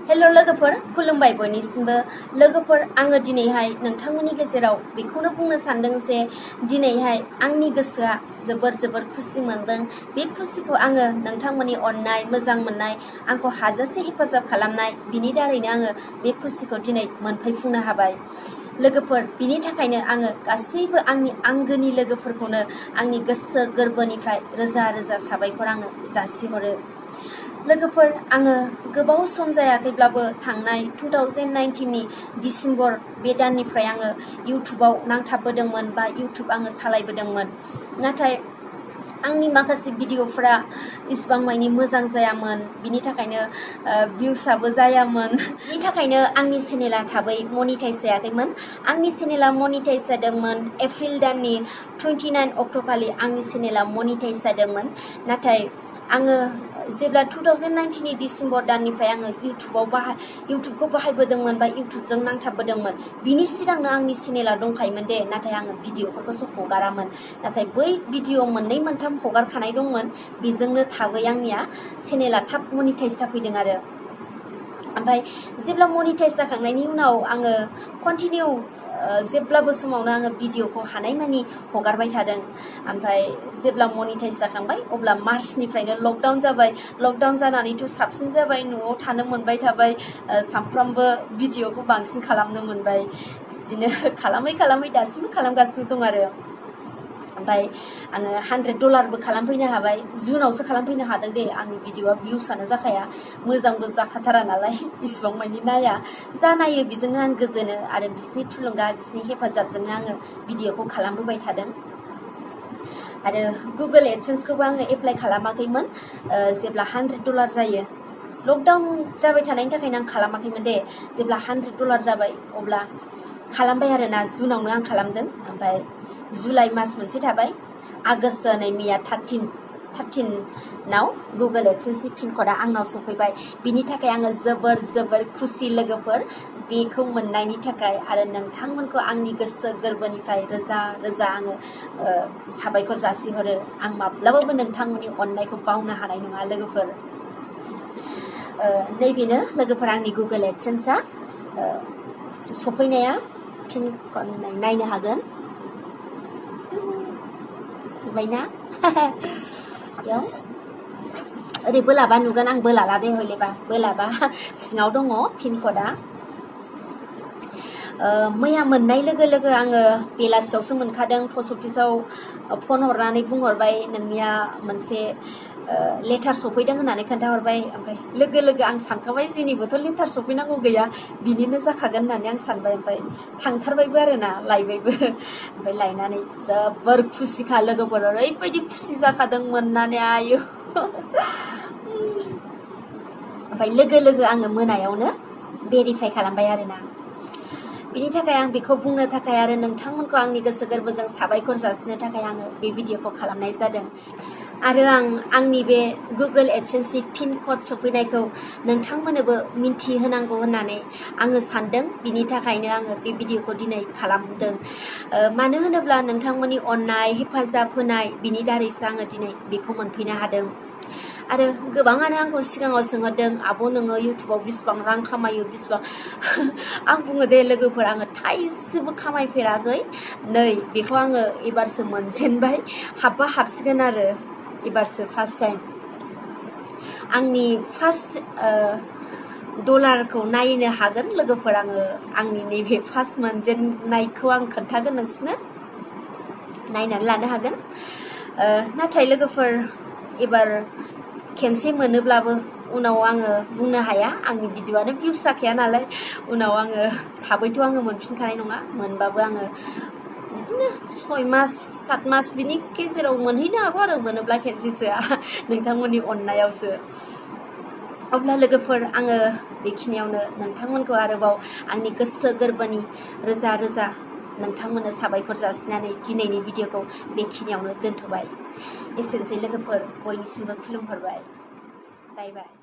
Hello लोगोफोर खुलुमबाय बयनिसिमबो लोगोफोर आङो दिनैहाय नोंथांमोननि गेजेराव बेखौनो बुंनो सानदों जे दिनैहाय आंनि गोसोआ जोबोर खुसि मोनदों। बे खुसिखौ आङो नोंथांमोननि अननाय मोजां मोननाय आंखौ हाजासे हेफाजाब खालामनाय बिनि दारैनो आङो बे खुसिखौ दिनै मोनफैफुंनो हाबाय। लोगोफोर बिनि थाखायनो आङो गासैबो आंनि आंगोनि लोगोफोरखौनो आंनि गोसो गोरबोनिफ्राय रोजा रोजा साबायखर आङो जासिहरो। लोगोफोर आङो गोबाव सम जायाखैब्लाबो थांनाय 2019 नि डिसेम्बर बे दाननिफ्राय आङो इउटुबाव नांथाबबोदोंमोन बा इउटुब आङो सालायबोदोंमोन। नाथाय आंनि माखासे भिडिअफोरा इसिबां मानि मोजां जायामोन, बिनि थाखायनो भिउसआबो जायामोन। बिनि थाखायनो आंनि चेनेला थाबै मनिटाइज जायाखैमोन। आंनि चेनेला मनिटाइज जादोंमोन एप्रिल दाननि 29 अक्ट'खालि आंनि चेनेला मनिटाइज जादोंमोन। नाथाय आङो जेब्ला 2019 नि डिसेम्बर दाननिफ्राय आङो इउटुबखौ बाहायबोदोंमोन बा इउटुबजों नांथाबबोदोंमोन, बिनि सिगांनो आंनि चेनेला दंखायोमोन दे, नाथाय आङो भिडिअफोरखौसो हगारामोन। नाथाय बै भिडिअ मोननै मोनथाम हगारखानाय दंमोन, बेजोंनो थाबै आंनिया चेनेला थाब मनिटाइज जाफैदों आरो। ओमफ्राय जेब्ला मनिटाइज जाखांनायनि उनाव आङो कन्टिनिउ जेब्लाबो समावनो आङो भिडिअखौ हानायमानि हगारबाय थादों। ओमफ्राय जेब्ला मनिटाइज जाखांबाय अब्ला मार्चनिफ्रायनो लकडाउन जाबाय। लकडाउन जानानैथ' साबसिन जाबाय, न'आव थानो मोनबाय थाबाय, सानफ्रामबो भिडिअखौ बांसिन खालामनो मोनबाय। बिदिनो खालामै दासिमबो खालामगासिनो दं आरो। ओमफ्राय आङो $100 खालामफैनो हाबाय। जुनावसो खालामफैनो हादों दे, आंनि भिडिअआ भिउसआनो जाखाया, मोजांबो जाखाथारा नालाय इसिबां मानि नाया। जा नायो बेजोंनो आं गोजोनो आरो बिसिनि थुलुंगा बिसिनि हेफाजाबजोंनो आङो भिडिअखौ खालामबोबाय थादों। आरो गुगोल एडसेन्सखौबो आङो एप्लाइ खालामाखैमोन जेब्ला $100 जायो। लकडाउन जाबाय थानायनि थाखायनो आं खालामाखैमोन दे। जेब्ला $100 जाबाय अब्ला खालामबाय आरोना, जुनावनो आं खालामदों। ओमफ्राय जुलाइ मास मोनसे थाबाय, आगष्ट नै मैया 13 गुगोल एडसेन्सनि पिन क'डा आंनाव सफैबाय। बिनि थाखाय आङो जोबोर खुसि लोगोफोर, बेखौ मोननायनि थाखाय। आरो नोंथांमोनखौ आंनि गोसो गोरबोनिफ्राय रोजा आङो साबायखर जासिहरो। आं माब्लाबाबो नोंथांमोननि अननायखौ बावनो हानाय नङा लोगोफोर। नैबेनो लोगोफोर आंनि गुगोल एडसेन्सआ सफैनाया। पिन क'ड नायनो हागोन नुबायना? बेयाव ओरै बोलाबा नुगोन, आं बोलाला दे हयलेबा, बोलाबा सिङाव दङ पिन क'डा। मैया मोननाय लोगो आङो बेलासियावसो मोनखादों। पस्ट अफिसाव फन हरनानै बुंहरबाय नोंनिया मोनसे लेटार सफैदों होननानै खोन्थाहरबाय। ओमफ्राय लोगो आं सानखाबाय जेनिबोथ' लेटार सफैनांगौ गैया, बिनिनो जाखागोन होननानै आं सानबाय। ओमफ्राय थांथारबायबो आरोना, लायबायबो। ओमफ्राय लायनानै जोबोर खुसिखा लोगोफोर, ओरैबायदि खुसि जाखादों मोननानै आयु। ओमफ्राय लोगो आङो मोनायावनो भेरिफाइ खालामबाय आरोना। बिनि थाखाय आं बेखौ बुंनो थाखाय आरो नोंथांमोनखौ आंनि गोसो गोरबोजों साबायखर जासिनो थाखाय आङो बे भिडिअखौ खालामनाय जादों। आरो आंनि बे गुगोल एडसेन्सनि पिन क'ड सफैनायखौ नोंथांमोननोबो मिन्थिहोनांगौ होननानै आङो सानदों। बिनि थाखायनो आङो बे भिडिअखौ दिनै खालामदों। मानो होनोब्ला नोंथांमोननि अननाय हेफाजाब होनाय बिनि दारैसो आङो दिनै बेखौ मोनफैनो हादों। आरो गोबाङानो आंखौ सिगाङाव सोंहरदों, आब' नोङो इउटुबाव बेसेबां रां खामायो बेसेबां? आं बुङो दे लोगोफोर, आङो थाइसेबो खामायफेराखै। नै बेखौ आङो एबारसो मोनजेनबाय, हाबसिगोन आरो एबारसो फार्स्ट टाइम। आंनि फार्स्ट डलारखौ नायनो हागोन लोगोफोर, आङो आंनि नैबे फार्स्ट मोनजेननायखौ आं खोन्थागोन नोंसोरनो, नायनानै लानो हागोन। नाथाय लोगोफोर एबार खेनसे मोनोब्लाबो उनाव आङो बुंनो हाया, आंनि भिडिअआनो भिउस जाखाया नालाय। उनाव आङो थाबैथ' आङो मोनफिनखानाय नङा, मोनबाबो आङो बिदिनो 6 मास 7 मास बिनि गेजेराव मोनहैनो हागौ आरो, मोनोब्ला खेनसेसोआ नोंथांमोननि अननायावसो। अब्ला लोगोफोर आङो बेखिनियावनो नोंथांमोनखौ आरोबाव आंनि गोसो गोरबोनि रोजा नोंथांमोननो साबायखर जासिनानै दिनैनि भिडिअखौ बेखिनियावनो दोनथ'बाय। एसेनोसै लोगोफोर, बयनिसिमबो खुलुमहरबाय। बाय बाय।